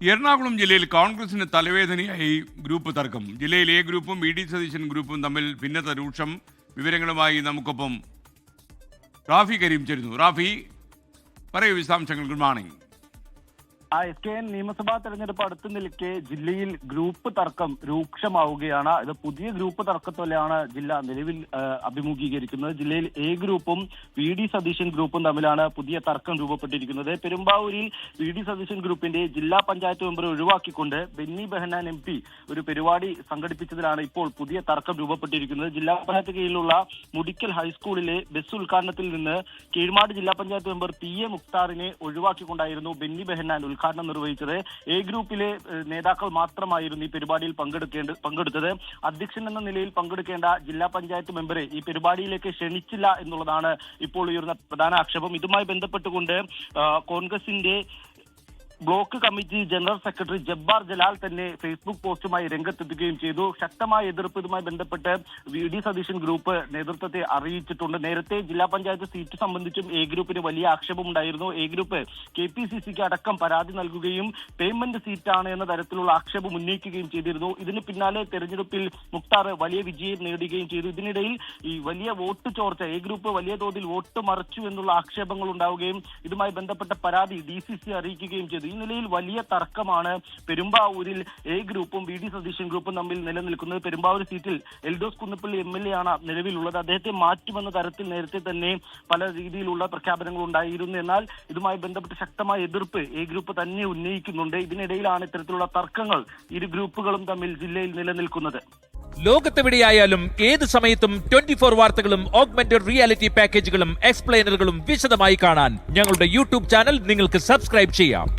എറണാകുളം ജില്ലയിൽ കോൺഗ്രസിന് തലവേദനയായി ഗ്രൂപ്പ് തർക്കം. ജില്ലയിൽ എ ഗ്രൂപ്പും വി.ഡി. സതീശൻ ഗ്രൂപ്പും തമ്മിൽ ഭിന്നത രൂക്ഷം. വിവരങ്ങളുമായി നമുക്കൊപ്പം റാഫി കരീം ചേരുന്നു. റാഫി, പറയൂ വിശദാംശങ്ങൾ. Good morning. SKN നിയമസഭാ തെരഞ്ഞെടുപ്പ് അടുത്തു നിൽക്കെ ജില്ലയിൽ ഗ്രൂപ്പ് തർക്കം രൂക്ഷമാവുകയാണ്. ഇത് പുതിയ ഗ്രൂപ്പ് തർക്കത്തോലെയാണ് ജില്ല നിലവിൽ അഭിമുഖീകരിക്കുന്നത്. ജില്ലയിൽ എ ഗ്രൂപ്പും വി.ഡി. സതീശൻ ഗ്രൂപ്പും തമ്മിലാണ് പുതിയ തർക്കം രൂപപ്പെട്ടിരിക്കുന്നത്. പെരുമ്പാവൂരിൽ വി.ഡി. സതീശൻ ഗ്രൂപ്പിന്റെ ജില്ലാ പഞ്ചായത്ത് മെമ്പർ ഒഴിവാക്കിക്കൊണ്ട് ബെന്നി ബെഹനാൻ MP ഒരു പരിപാടി സംഘടിപ്പിച്ചതിലാണ് ഇപ്പോൾ പുതിയ തർക്കം രൂപപ്പെട്ടിരിക്കുന്നത്. ജില്ലാ പഞ്ചായത്ത് കീഴിലുള്ള മുടിക്കൽ ഹൈസ്കൂളിലെ ബസ് ഉദ്ഘാടനത്തിൽ നിന്ന് കീഴ്മാട് ജില്ലാ പഞ്ചായത്ത് മെമ്പർ PA മുക്താറിനെ ഒഴിവാക്കിക്കൊണ്ടായിരുന്നു ബെന്നി ബെഹനാൻ ഉദ്ഘാടനം നിർവഹിച്ചത്. എ ഗ്രൂപ്പിലെ നേതാക്കൾ മാത്രമായിരുന്നു ഈ പരിപാടിയിൽ പങ്കെടുത്തത്. അധ്യക്ഷൻ എന്ന നിലയിൽ പങ്കെടുക്കേണ്ട ജില്ലാ പഞ്ചായത്ത് മെമ്പറെ ഈ പരിപാടിയിലേക്ക് ക്ഷണിച്ചില്ല എന്നുള്ളതാണ് ഇപ്പോൾ ഉയർന്ന പ്രധാന ആക്ഷേപം. ഇതുമായി ബന്ധപ്പെട്ടുകൊണ്ട് കോൺഗ്രസിന്റെ block committee general secretary Jabbar Jalal തന്നെ ഫേസ്ബുക്ക് പോസ്റ്റുമായി രംഗത്തെത്തുകയും ചെയ്തു. ശക്തമായ എതിർപ്പ് ഇതുമായി ബന്ധപ്പെട്ട് വി.ഡി. സതീശൻ ഗ്രൂപ്പ് നേതൃത്വത്തെ അറിയിച്ചിട്ടുണ്ട്. നേരത്തെ ജില്ലാ പഞ്ചായത്ത് സീറ്റ് സംബന്ധിച്ചും എ ഗ്രൂപ്പിന് വലിയ ആക്ഷേപമുണ്ടായിരുന്നു. എ ഗ്രൂപ്പ് KPCCക്ക് അടക്കം പരാതി നൽകുകയും പേയ്മെന്റ് സീറ്റാണ് എന്ന തരത്തിലുള്ള ആക്ഷേപം ഉന്നയിക്കുകയും ചെയ്തിരുന്നു. ഇതിന് പിന്നാലെ തെരഞ്ഞെടുപ്പിൽ മുക്താർ വലിയ വിജയം നേടുകയും ചെയ്തു. ഇതിനിടയിൽ ഈ വലിയ വോട്ട് ചോർച്ച, എ ഗ്രൂപ്പ് വലിയ തോതിൽ വോട്ട് മറിച്ചു എന്നുള്ള ആക്ഷേപങ്ങൾ ഉണ്ടാവുകയും ഇതുമായി ബന്ധപ്പെട്ട പരാതി DCC അറിയിക്കുകയും ചെയ്തു. ഈ നിലയിൽ വലിയ തർക്കമാണ് പെരുമ്പാവൂരിൽ എ ഗ്രൂപ്പും വി.ഡി. സതീശൻ ഗ്രൂപ്പും തമ്മിൽ നിലനിൽക്കുന്നത്. പെരുമ്പാവൂർ സീറ്റിൽ എൽദോസ് കുന്നപ്പള്ളി MLA ആണ് നിലവിലുള്ളത്. അദ്ദേഹത്തെ മാറ്റുമെന്ന തരത്തിൽ നേരത്തെ തന്നെ പല രീതിയിലുള്ള പ്രഖ്യാപനങ്ങൾ ഉണ്ടായിരുന്നു. എന്നാൽ ഇതുമായി ബന്ധപ്പെട്ട് ശക്തമായ എതിർപ്പ് എ ഗ്രൂപ്പ് തന്നെ ഉന്നയിക്കുന്നുണ്ട്. ഇതിനിടയിലാണ് ഇത്തരത്തിലുള്ള തർക്കങ്ങൾ ഇരു ഗ്രൂപ്പുകളും തമ്മിൽ ജില്ലയിൽ നിലനിൽക്കുന്നത്. ലോകത്തെവിടെയായാലും ഏത് സമയത്തും 24 വാർത്തകളും ഓഗ്മെന്റഡ് റിയാലിറ്റി പാക്കേജുകളും എക്സ്പ്ലെയിനറുകളും വിശദമായി കാണാൻ ഞങ്ങളുടെ YouTube ചാനൽ നിങ്ങൾക്ക് സബ്സ്ക്രൈബ് ചെയ്യാം.